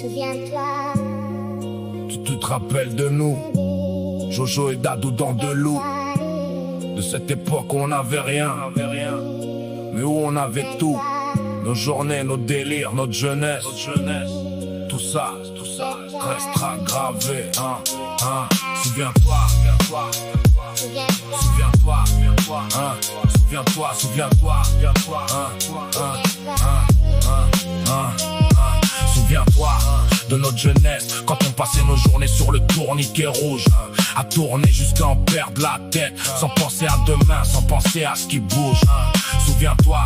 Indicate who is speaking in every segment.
Speaker 1: Souviens-toi.
Speaker 2: Tu te rappelles de nous, Jojo et Dadou dans de loup. De cette époque où on n'avait rien, mais où on avait tout. Nos journées, nos délires, notre jeunesse. Tout ça restera gravé. Souviens-toi, souviens-toi, souviens-toi de notre jeunesse, quand on passait nos journées sur le tourniquet rouge, à tourner jusqu'à en perdre la tête, sans penser à demain, sans penser à ce qui bouge. Souviens-toi,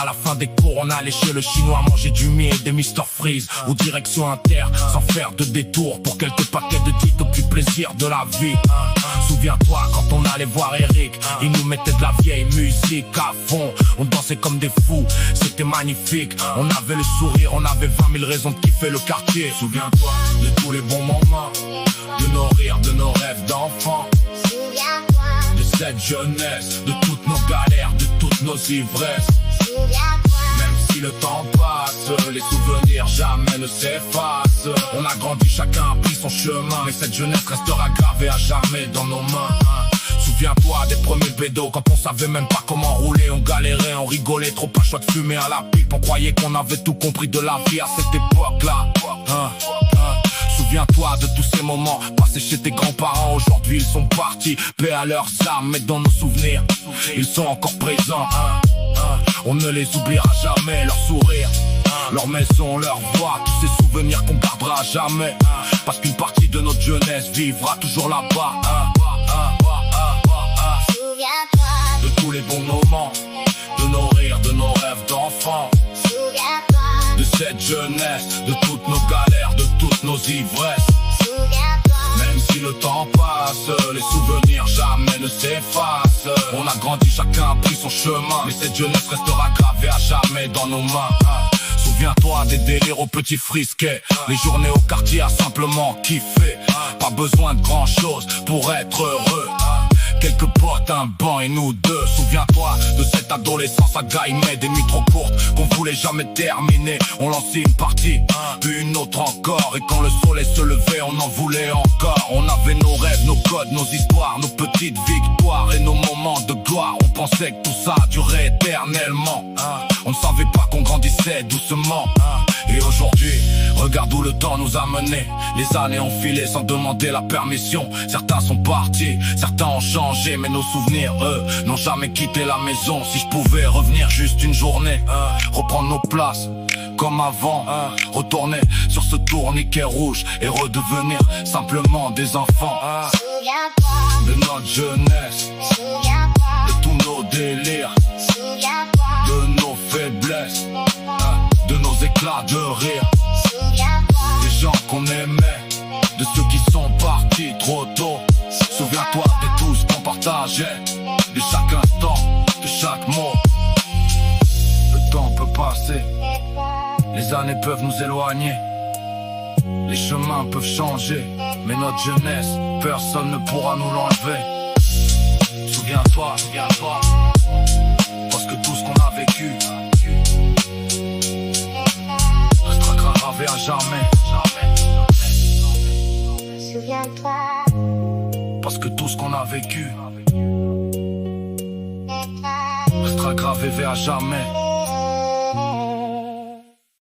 Speaker 2: à la fin des cours, on allait chez le chinois manger du miel et des Mr Freeze, ou direction Inter, sans faire de détour, pour quelques paquets de titres au plus plaisir de la vie. Souviens-toi quand on allait voir Eric, il nous mettait de la vieille musique à fond, on dansait comme des fous, c'était magnifique. On avait le sourire, on avait 20 000 raisons de kiffer le quartier. Souviens-toi de tous les bons moments, de nos rires, de nos rêves d'enfants.
Speaker 1: Souviens-toi.
Speaker 2: De cette jeunesse, de toutes nos galères, de toutes nos ivresses.
Speaker 1: Souviens-toi.
Speaker 2: Même si le temps passe, les souvenirs jamais ne s'effacent. On a grandi, chacun a pris son chemin, mais cette jeunesse restera gravée à jamais dans nos mains. Souviens-toi des premiers bédos, quand on savait même pas comment rouler. On galérait, on rigolait, trop pas choix de fumer à la pipe. On croyait qu'on avait tout compris de la vie à cette époque-là. Souviens-toi de tous ces moments passés chez tes grands-parents. Aujourd'hui ils sont partis, paix à leurs âmes, mais dans nos souvenirs ils sont encore présents. On ne les oubliera jamais, leurs sourires, leur maison, leur voix, tous ces souvenirs qu'on gardera à jamais. Parce qu'une partie de notre jeunesse vivra toujours là-bas.
Speaker 1: Souviens-toi.
Speaker 2: De tous les bons moments, de nos rires, de nos rêves d'enfants.
Speaker 1: Souviens-toi.
Speaker 2: De cette jeunesse, de toutes nos galères, de toutes nos ivresses.
Speaker 1: Souviens-toi.
Speaker 2: Même si le temps passe, les souvenirs jamais ne s'effacent. On a grandi, chacun a pris son chemin, mais cette jeunesse restera gravée à jamais dans nos mains. Souviens-toi des délires aux petits frisquets, les journées au quartier à simplement kiffer. Pas besoin de grand chose pour être heureux. Quelques potes, un banc et nous deux. Souviens-toi de cette adolescence à Gaïmé, des nuits trop courtes qu'on voulait jamais terminer. On lançait une partie, puis une autre encore. Et quand le soleil se levait, on en voulait encore. On avait nos rêves, nos codes, nos histoires, nos petites victoires et nos moments de gloire. On pensait que tout ça durait éternellement. On ne savait pas qu'on grandissait doucement. Et aujourd'hui, regarde où le temps nous a menés. Les années ont filé sans demander la permission. Certains sont partis, certains ont changé, mais nos souvenirs, eux, n'ont jamais quitté la maison. Si je pouvais revenir juste une journée, reprendre nos places comme avant, retourner sur ce tourniquet rouge et redevenir simplement des enfants.
Speaker 1: Souviens-toi.
Speaker 2: De notre jeunesse,
Speaker 1: Souviens-toi.
Speaker 2: de tous nos délires,
Speaker 1: Souviens-toi.
Speaker 2: de nos faiblesses, de nos éclats de rire.
Speaker 1: Souviens-toi.
Speaker 2: Des gens qu'on aimait, de ceux qui sont partis trop tôt. Souviens-toi de tout ce qu'on partageait, de chaque instant, de chaque mot. Le temps peut passer, les années peuvent nous éloigner, les chemins peuvent changer, mais notre jeunesse, personne ne pourra nous l'enlever. Souviens-toi, souviens-toi, parce que tout ce qu'on a vécu restera gravé à jamais.
Speaker 1: Souviens-toi.
Speaker 2: Parce que tout ce qu'on a vécu restera gravé à jamais.